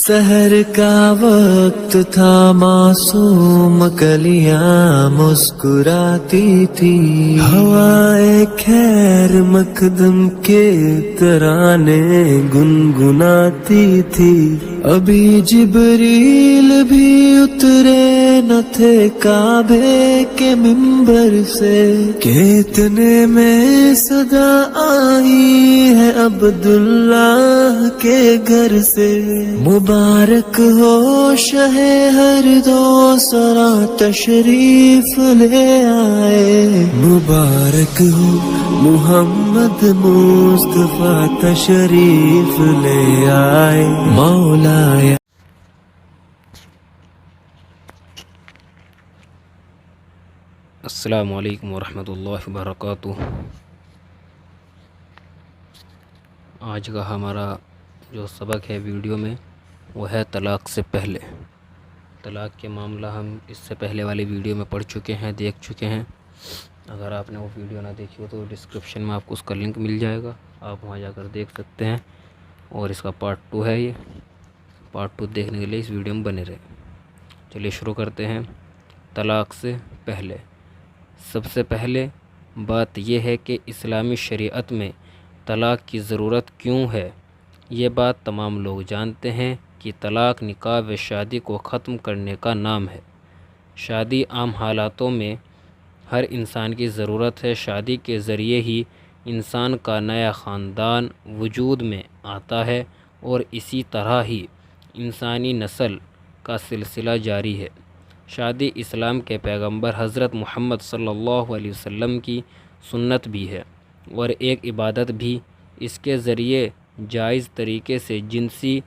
سحر کا وقت تھا، معصوم کلیاں مسکراتی تھی، ہوائے خیر مقدم کے ترانے گنگناتی تھی۔ ابھی جبریل بھی اترے نہ تھے کعبے کے منبر سے کہ اتنے میں صدا آئی ہے عبداللہ کے گھر سے۔ مبارک ہو شہ ہر دو سرا تشریف لے آئے، مبارک ہو محمد مصطفیٰ تشریف لے آئے۔ مولا السلام علیکم ورحمۃ اللہ وبرکاتہ۔ آج کا ہمارا جو سبق ہے ویڈیو میں وہ ہے طلاق سے پہلے۔ طلاق کے معاملہ ہم اس سے پہلے والی ویڈیو میں پڑھ چکے ہیں، دیکھ چکے ہیں۔ اگر آپ نے وہ ویڈیو نہ دیکھی ہو تو ڈسکرپشن میں آپ کو اس کا لنک مل جائے گا، آپ وہاں جا کر دیکھ سکتے ہیں۔ اور اس کا پارٹ 2 ہے، یہ پارٹ 2 دیکھنے کے لیے اس ویڈیو میں بنے رہے۔ چلیے شروع کرتے ہیں۔ طلاق سے پہلے سب سے پہلے بات یہ ہے کہ اسلامی شریعت میں طلاق کی ضرورت کیوں ہے۔ یہ بات تمام لوگ جانتے ہیں کہ طلاق نکاح و شادی کو ختم کرنے کا نام ہے۔ شادی عام حالاتوں میں ہر انسان کی ضرورت ہے۔ شادی کے ذریعے ہی انسان کا نیا خاندان وجود میں آتا ہے اور اسی طرح ہی انسانی نسل کا سلسلہ جاری ہے۔ شادی اسلام کے پیغمبر حضرت محمد صلی اللہ علیہ وسلم کی سنت بھی ہے اور ایک عبادت بھی۔ اس کے ذریعے جائز طریقے سے جنسی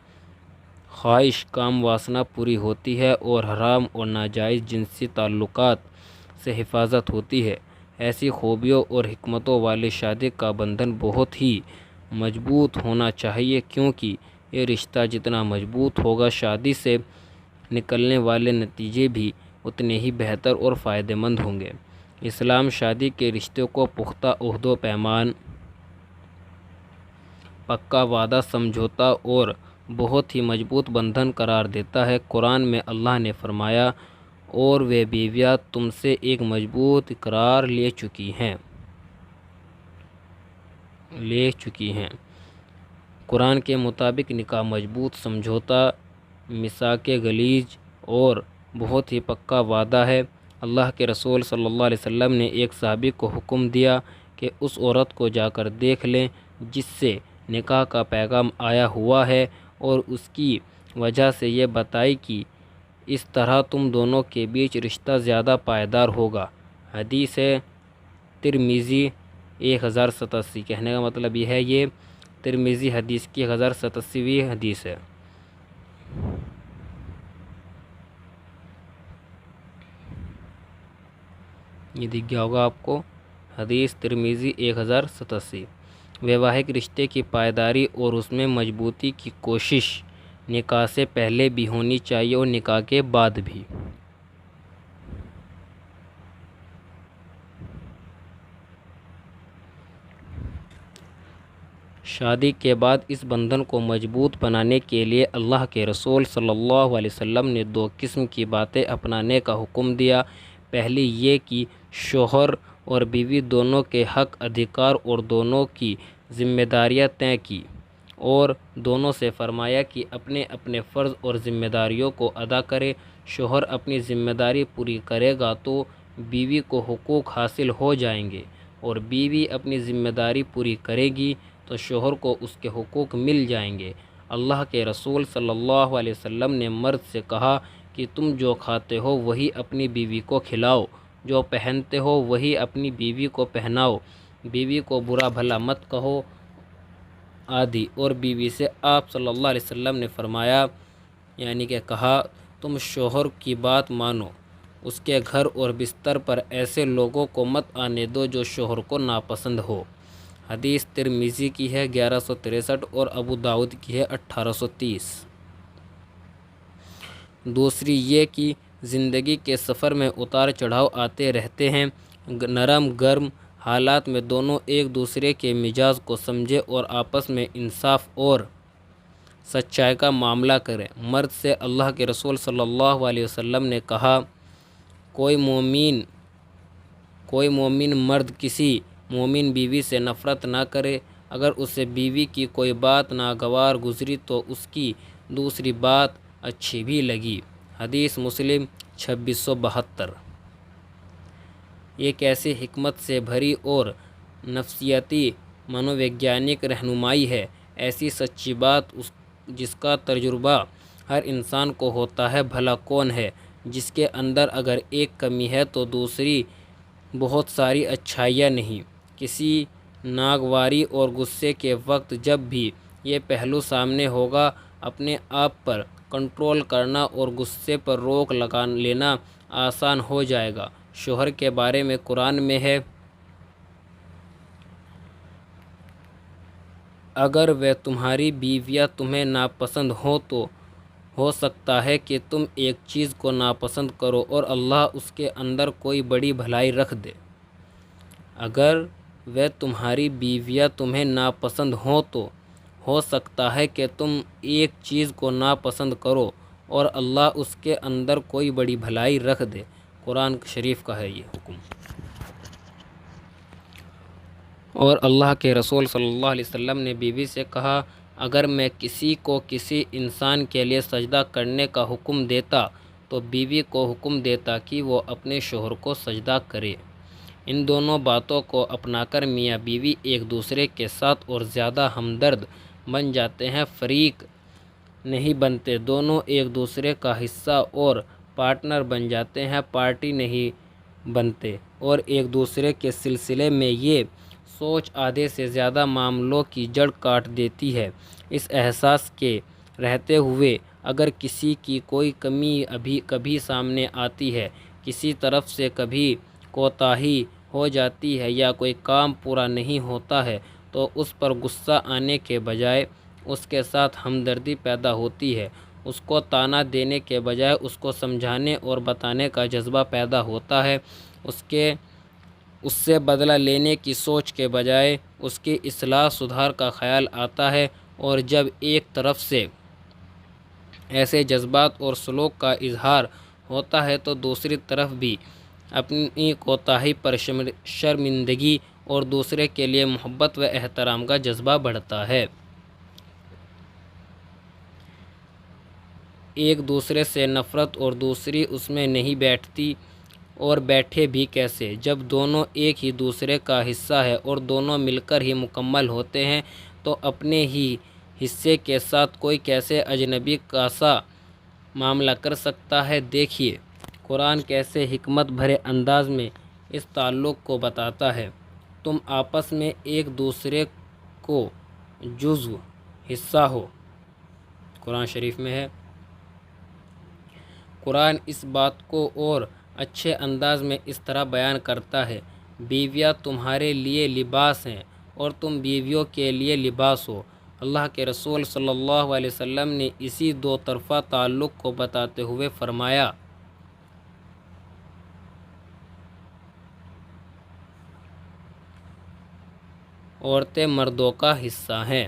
خواہش کام واسنہ پوری ہوتی ہے اور حرام اور ناجائز جنسی تعلقات سے حفاظت ہوتی ہے۔ ایسی خوبیوں اور حکمتوں والے شادی کا بندھن بہت ہی مضبوط ہونا چاہیے، کیونکہ یہ رشتہ جتنا مضبوط ہوگا شادی سے نکلنے والے نتیجے بھی اتنے ہی بہتر اور فائدہ مند ہوں گے۔ اسلام شادی کے رشتے کو پختہ عہد و پیمان، پکا وعدہ، سمجھوتا اور بہت ہی مضبوط بندھن قرار دیتا ہے۔ قرآن میں اللہ نے فرمایا، اور وہ بیویاں تم سے ایک مضبوط اقرار لے چکی ہیں۔ قرآن کے مطابق نکاح مضبوط سمجھوتا، میثاق غلیظ اور بہت ہی پکا وعدہ ہے۔ اللہ کے رسول صلی اللہ علیہ وسلم نے ایک صحابی کو حکم دیا کہ اس عورت کو جا کر دیکھ لیں جس سے نکاح کا پیغام آیا ہوا ہے، اور اس کی وجہ سے یہ بتائی کہ اس طرح تم دونوں کے بیچ رشتہ زیادہ پائیدار ہوگا۔ حدیث ہے ترمذی 1087۔ کہنے کا مطلب یہ ہے، یہ ترمذی حدیث کی 1087ویں حدیث ہے۔ یہ دکھ گیا ہوگا آپ کو، حدیث ترمذی 1087۔ ویواہک رشتے کی پائیداری اور اس میں مضبوطی کی کوشش نکاح سے پہلے بھی ہونی چاہیے اور نکاح کے بعد بھی۔ شادی کے بعد اس بندھن کو مضبوط بنانے کے لیے اللہ کے رسول صلی اللہ علیہ وسلم نے 2 قسم کی باتیں اپنانے کا حکم دیا۔ پہلی یہ کہ شوہر اور بیوی دونوں کے حق ادھیکار اور دونوں کی ذمہ داریاں طے کی، اور دونوں سے فرمایا کہ اپنے اپنے فرض اور ذمہ داریوں کو ادا کرے۔ شوہر اپنی ذمہ داری پوری کرے گا تو بیوی کو حقوق حاصل ہو جائیں گے، اور بیوی اپنی ذمہ داری پوری کرے گی تو شوہر کو اس کے حقوق مل جائیں گے۔ اللہ کے رسول صلی اللہ علیہ وسلم نے مرد سے کہا کہ تم جو کھاتے ہو وہی اپنی بیوی کو کھلاؤ، جو پہنتے ہو وہی اپنی بیوی کو پہناؤ، بیوی کو برا بھلا مت کہو آدی۔ اور بیوی سے آپ صلی اللہ علیہ وسلم نے فرمایا، یعنی کہ کہا، تم شوہر کی بات مانو، اس کے گھر اور بستر پر ایسے لوگوں کو مت آنے دو جو شوہر کو ناپسند ہو۔ حدیث ترمذی کی ہے 1163 اور ابو داؤد کی ہے 1830۔ دوسری یہ کہ زندگی کے سفر میں اتار چڑھاؤ آتے رہتے ہیں۔ نرم گرم حالات میں دونوں ایک دوسرے کے مزاج کو سمجھے اور آپس میں انصاف اور سچائی کا معاملہ کریں۔ مرد سے اللہ کے رسول صلی اللہ علیہ وسلم نے کہا، کوئی مومن مرد کسی مومن بیوی سے نفرت نہ کرے، اگر اسے بیوی کی کوئی بات ناگوار گزری تو اس کی دوسری بات اچھی بھی لگی۔ حدیث مسلم 2672۔ یہ کیسی حکمت سے بھری اور نفسیاتی منووگیانک رہنمائی ہے۔ ایسی سچی بات جس کا تجربہ ہر انسان کو ہوتا ہے۔ بھلا کون ہے جس کے اندر اگر ایک کمی ہے تو دوسری بہت ساری اچھائیاں نہیں؟ کسی ناگواری اور غصے کے وقت جب بھی یہ پہلو سامنے ہوگا، اپنے آپ پر کنٹرول کرنا اور غصے پر روک لگا لینا آسان ہو جائے گا۔ شوہر کے بارے میں قرآن میں ہے، اگر وہ تمہاری بیویاں تمہیں ناپسند ہوں تو ہو سکتا ہے کہ تم ایک چیز کو ناپسند کرو اور اللہ اس کے اندر کوئی بڑی بھلائی رکھ دے۔ اگر وہ تمہاری بیویاں تمہیں ناپسند ہوں تو ہو سکتا ہے کہ تم ایک چیز کو ناپسند کرو اور اللہ اس کے اندر کوئی بڑی بھلائی رکھ دے۔ قرآن شریف کا ہے یہ حکم۔ اور اللہ کے رسول صلی اللہ علیہ وسلم نے بیوی سے کہا، اگر میں کسی کو کسی انسان کے لیے سجدہ کرنے کا حکم دیتا تو بیوی کو حکم دیتا کہ وہ اپنے شوہر کو سجدہ کرے۔ ان دونوں باتوں کو اپنا کر میاں بیوی ایک دوسرے کے ساتھ اور زیادہ ہمدرد بن جاتے ہیں، فریق نہیں بنتے، دونوں ایک دوسرے کا حصہ اور پارٹنر بن جاتے ہیں، پارٹی نہیں بنتے، اور ایک دوسرے کے سلسلے میں یہ سوچ آدھے سے زیادہ معاملوں کی جڑ کاٹ دیتی ہے۔ اس احساس کے رہتے ہوئے اگر کسی کی کوئی کمی کبھی سامنے آتی ہے، کسی طرف سے کبھی کوتاہی ہو جاتی ہے یا کوئی کام پورا نہیں ہوتا ہے تو اس پر غصہ آنے کے بجائے اس کے ساتھ ہمدردی پیدا ہوتی ہے، اس کو طعنہ دینے کے بجائے اس کو سمجھانے اور بتانے کا جذبہ پیدا ہوتا ہے، اس سے بدلہ لینے کی سوچ کے بجائے اس کی اصلاح سدھار کا خیال آتا ہے، اور جب ایک طرف سے ایسے جذبات اور سلوک کا اظہار ہوتا ہے تو دوسری طرف بھی اپنی کوتاہی پر شرمندگی اور دوسرے کے لیے محبت و احترام کا جذبہ بڑھتا ہے۔ ایک دوسرے سے نفرت اور دوسری اس میں نہیں بیٹھتی، اور بیٹھے بھی کیسے جب دونوں ایک ہی دوسرے کا حصہ ہے اور دونوں مل کر ہی مکمل ہوتے ہیں، تو اپنے ہی حصے کے ساتھ کوئی کیسے اجنبی کا سا معاملہ کر سکتا ہے؟ دیکھیے قرآن کیسے حکمت بھرے انداز میں اس تعلق کو بتاتا ہے۔ تم آپس میں ایک دوسرے کو جزو حصہ ہو، قرآن شریف میں ہے۔ قرآن اس بات کو اور اچھے انداز میں اس طرح بیان کرتا ہے، بیویاں تمہارے لیے لباس ہیں اور تم بیویوں کے لیے لباس ہو۔ اللہ کے رسول صلی اللہ علیہ وسلم نے اسی دو طرفہ تعلق کو بتاتے ہوئے فرمایا، عورتیں مردوں کا حصہ ہیں۔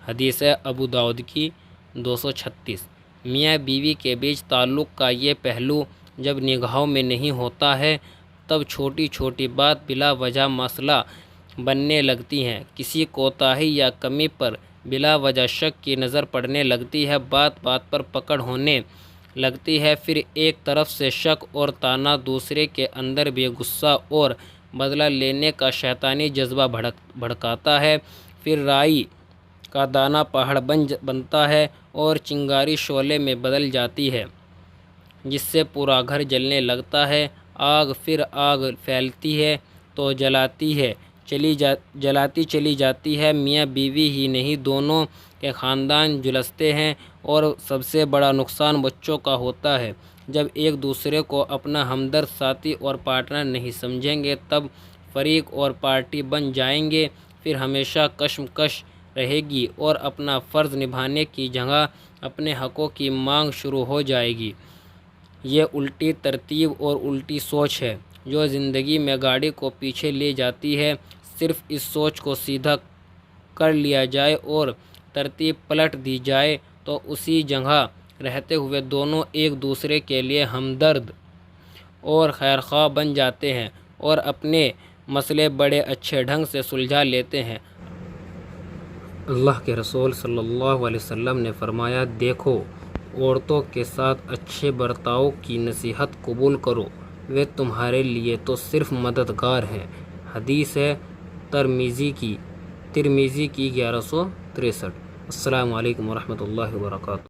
حدیث ابو داؤد کی 236۔ میاں بیوی کے بیچ تعلق کا یہ پہلو جب نگاہوں میں نہیں ہوتا ہے تب چھوٹی چھوٹی بات بلا وجہ مسئلہ بننے لگتی ہیں، کسی کوتاہی یا کمی پر بلا وجہ شک کی نظر پڑنے لگتی ہے، بات بات پر پکڑ ہونے لگتی ہے، پھر ایک طرف سے شک اور طعنہ، دوسرے کے اندر بھی غصہ اور بدلہ لینے کا شیطانی جذبہ بھڑکاتا ہے، پھر رائی کا دانہ پہاڑ بنتا ہے اور چنگاری شعلے میں بدل جاتی ہے جس سے پورا گھر جلنے لگتا ہے۔ آگ پھر آگ پھیلتی ہے تو جلاتی چلی جاتی ہے، میاں بیوی ہی نہیں دونوں کے خاندان جھلستے ہیں، اور سب سے بڑا نقصان بچوں کا ہوتا ہے۔ جب ایک دوسرے کو اپنا ہمدرد، ساتھی اور پارٹنر نہیں سمجھیں گے تب فریق اور پارٹی بن جائیں گے، پھر ہمیشہ کشمکش رہے گی اور اپنا فرض نبھانے کی جگہ اپنے حقوق کی مانگ شروع ہو جائے گی۔ یہ الٹی ترتیب اور الٹی سوچ ہے جو زندگی میں گاڑی کو پیچھے لے جاتی ہے۔ صرف اس سوچ کو سیدھا کر لیا جائے اور ترتیب پلٹ دی جائے تو اسی جگہ رہتے ہوئے دونوں ایک دوسرے کے لیے ہمدرد اور خیرخواہ بن جاتے ہیں اور اپنے مسئلے بڑے اچھے ڈھنگ سے سلجھا لیتے ہیں۔ اللہ کے رسول صلی اللہ علیہ وسلم نے فرمایا، دیکھو، عورتوں کے ساتھ اچھے برتاؤ کی نصیحت قبول کرو، وہ تمہارے لیے تو صرف مددگار ہیں۔ حدیث ہے ترمذی کی 1163۔ السلام علیکم ورحمۃ اللہ وبرکاتہ۔